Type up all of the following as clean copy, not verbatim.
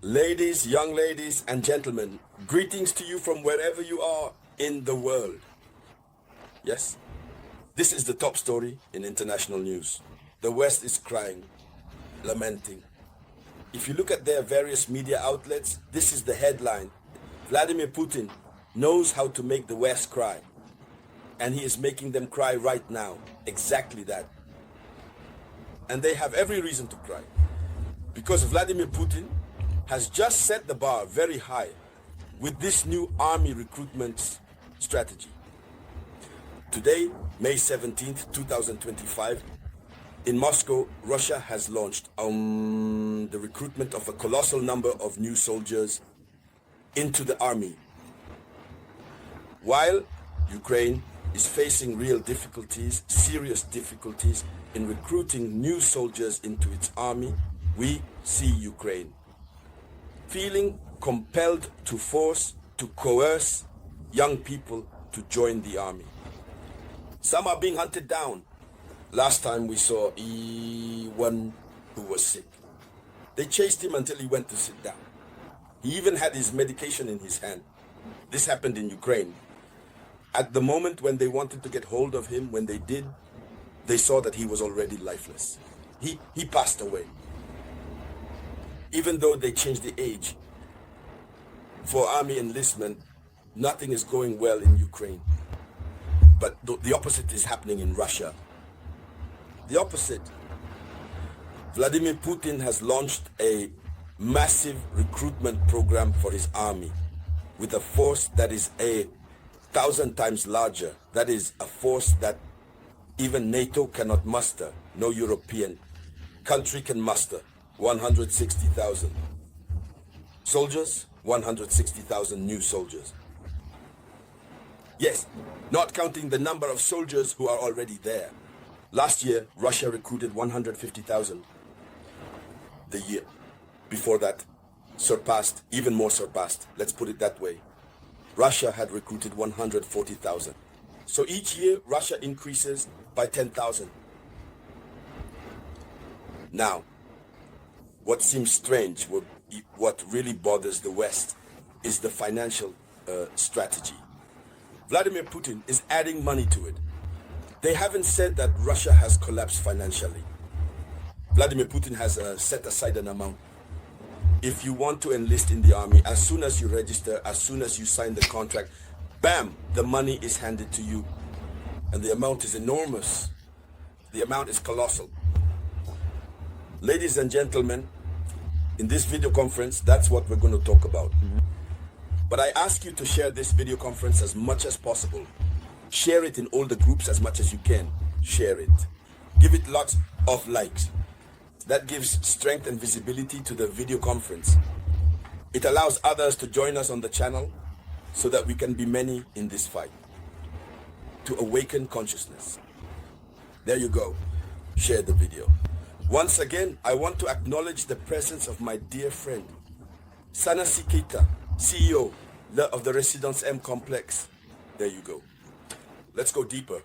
Ladies, young ladies and gentlemen, greetings to you from wherever you are in the world. Yes, this is the top story in international news. The West is crying, lamenting. If you look at their various media outlets, this is the headline. Vladimir Putin knows how to make the West cry. And he is making them cry right now. Exactly that. And they have every reason to cry. Because Vladimir Putin has just set the bar very high with this new army recruitment strategy. Today, May 17th, 2025, in Moscow, Russia has launched the recruitment of a colossal number of new soldiers into the army. While Ukraine is facing real difficulties, serious difficulties in recruiting new soldiers into its army, we see Ukraine feeling compelled to force, to coerce young people to join the army. Some are being hunted down. Last time we saw one who was sick. They chased him until he went to sit down. He even had his medication in his hand. This happened in Ukraine. At the moment when they wanted to get hold of him, when they did, they saw that he was already lifeless. He passed away. Even though they changed the age for army enlistment, nothing is going well in Ukraine. But the opposite is happening in Russia. The opposite. Vladimir Putin has launched a massive recruitment program for his army with a force that is 1,000 times larger. That is a force that even NATO cannot muster. No European country can muster. 160,000 soldiers, 160,000 new soldiers. Yes, not counting the number of soldiers who are already there. Last year, Russia recruited 150,000. The year before that, even more surpassed, let's put it that way. Russia had recruited 140,000. So each year, Russia increases by 10,000. Now, what seems strange, what really bothers the West, is the financial strategy. Vladimir Putin is adding money to it. They haven't said that Russia has collapsed financially. Vladimir Putin has set aside an amount. If you want to enlist in the army, as soon as you register, as soon as you sign the contract, bam, the money is handed to you. And the amount is enormous. The amount is colossal. Ladies and gentlemen, in this video conference, that's what we're going to talk about. But I ask you to share this video conference as much as possible. Share it in all the groups as much as you can. Share it. Give it lots of likes. That gives strength and visibility to the video conference. It allows others to join us on the channel so that we can be many in this fight. To awaken consciousness. There you go. Share the video. Once again, I want to acknowledge the presence of my dear friend, Assimigoita, CEO of the Residence M complex. There you go. Let's go deeper.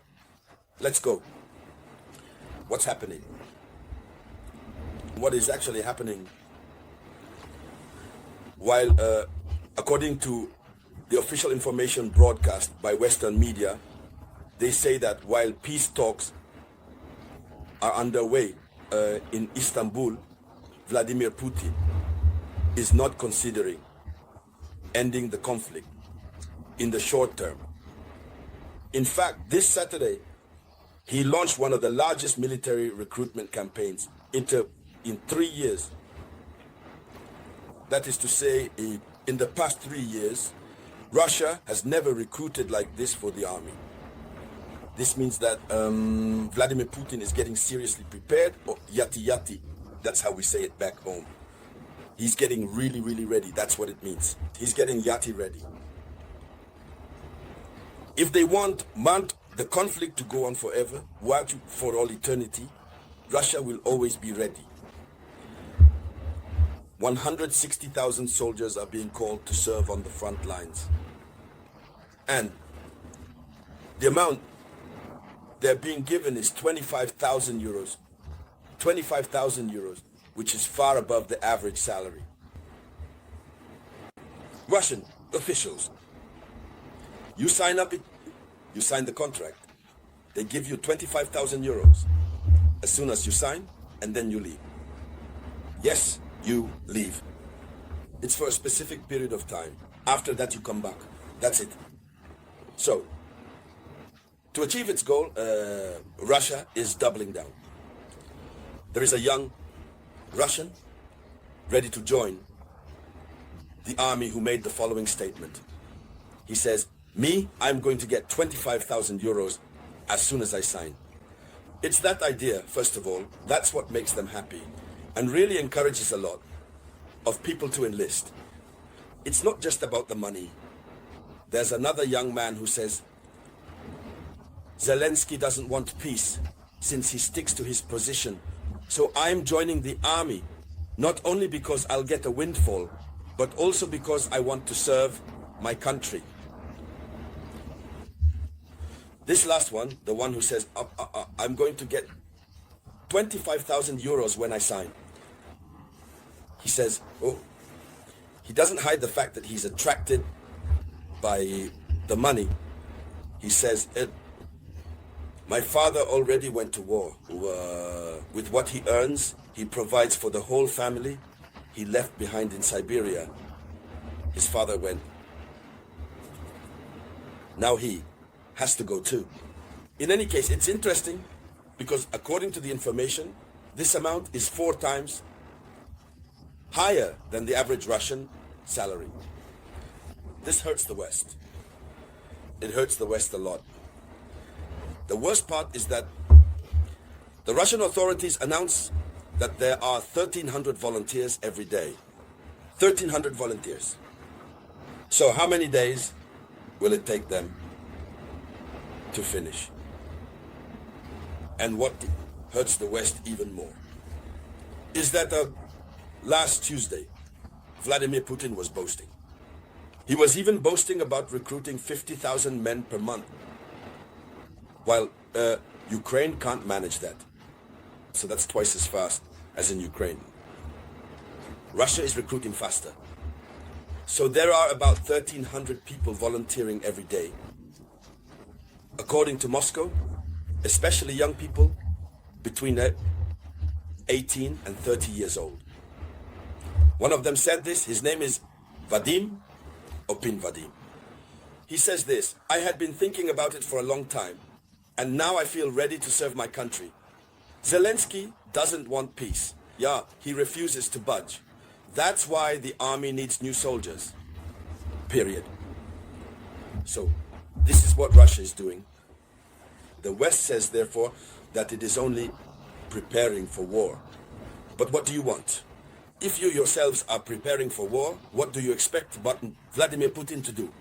Let's go. What's happening? What is actually happening? While, according to the official information broadcast by Western media, they say that while peace talks are underway in Istanbul, Vladimir Putin is not considering ending the conflict in the short term. In fact, this Saturday, he launched one of the largest military recruitment campaigns in 3 years. That is to say, in the past 3 years, Russia has never recruited like this for the army. This means that Vladimir Putin is getting seriously prepared, or yati. That's how we say it back home. He's getting really, really ready. That's what it means. He's getting yati ready. If they want the conflict to go on forever, for all eternity, Russia will always be ready. 160,000 soldiers are being called to serve on the front lines. And the amount they're being given is 25,000 euros. 25,000 euros, which is far above the average salary. Russian officials. You sign the contract. They give you 25,000 euros as soon as you sign, and then you leave. Yes, you leave. It's for a specific period of time. After that, you come back. That's it. So, to achieve its goal, Russia is doubling down. There is a young Russian ready to join the army who made the following statement. He says, I'm going to get 25,000 euros as soon as I sign. It's that idea, first of all, that's what makes them happy and really encourages a lot of people to enlist. It's not just about the money. There's another young man who says, Zelensky doesn't want peace since he sticks to his position. So I'm joining the army, not only because I'll get a windfall, but also because I want to serve my country. This last one, the one who says, I'm going to get 25,000 euros when I sign. He says, he doesn't hide the fact that he's attracted by the money. He says, my father already went to war. With what he earns, he provides for the whole family he left behind in Siberia. His father went. Now he has to go too. In any case, it's interesting because according to the information, this amount is 4 times higher than the average Russian salary. This hurts the West. It hurts the West a lot. The worst part is that the Russian authorities announce that there are 1,300 volunteers every day. 1,300 volunteers. So how many days will it take them to finish? And what hurts the West even more is that last Tuesday, Vladimir Putin was boasting. He was even boasting about recruiting 50,000 men per month, while Ukraine can't manage that. So that's twice as fast as in Ukraine. Russia is recruiting faster. So there are about 1,300 people volunteering every day. According to Moscow, especially young people between 18 and 30 years old. One of them said this, his name is Vadim Vadim. He says this, I had been thinking about it for a long time, and now I feel ready to serve my country. Zelensky doesn't want peace. Yeah, he refuses to budge. That's why the army needs new soldiers. Period. So, this is what Russia is doing. The West says, therefore, that it is only preparing for war. But what do you want? If you yourselves are preparing for war, what do you expect Vladimir Putin to do?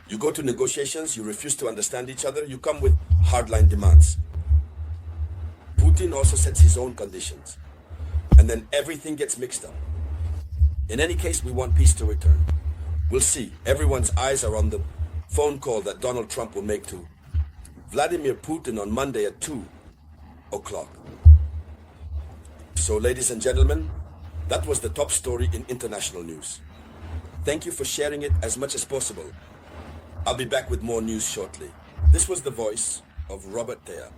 You go to negotiations, you refuse to understand each other, you come with hardline demands. Putin also sets his own conditions. And then everything gets mixed up. In any case, we want peace to return. We'll see. Everyone's eyes are on the phone call that Donald Trump will make to Vladimir Putin on Monday at 2 o'clock. So, ladies and gentlemen, that was the top story in international news. Thank you for sharing it as much as possible. I'll be back with more news shortly. This was the voice of Robert Théa.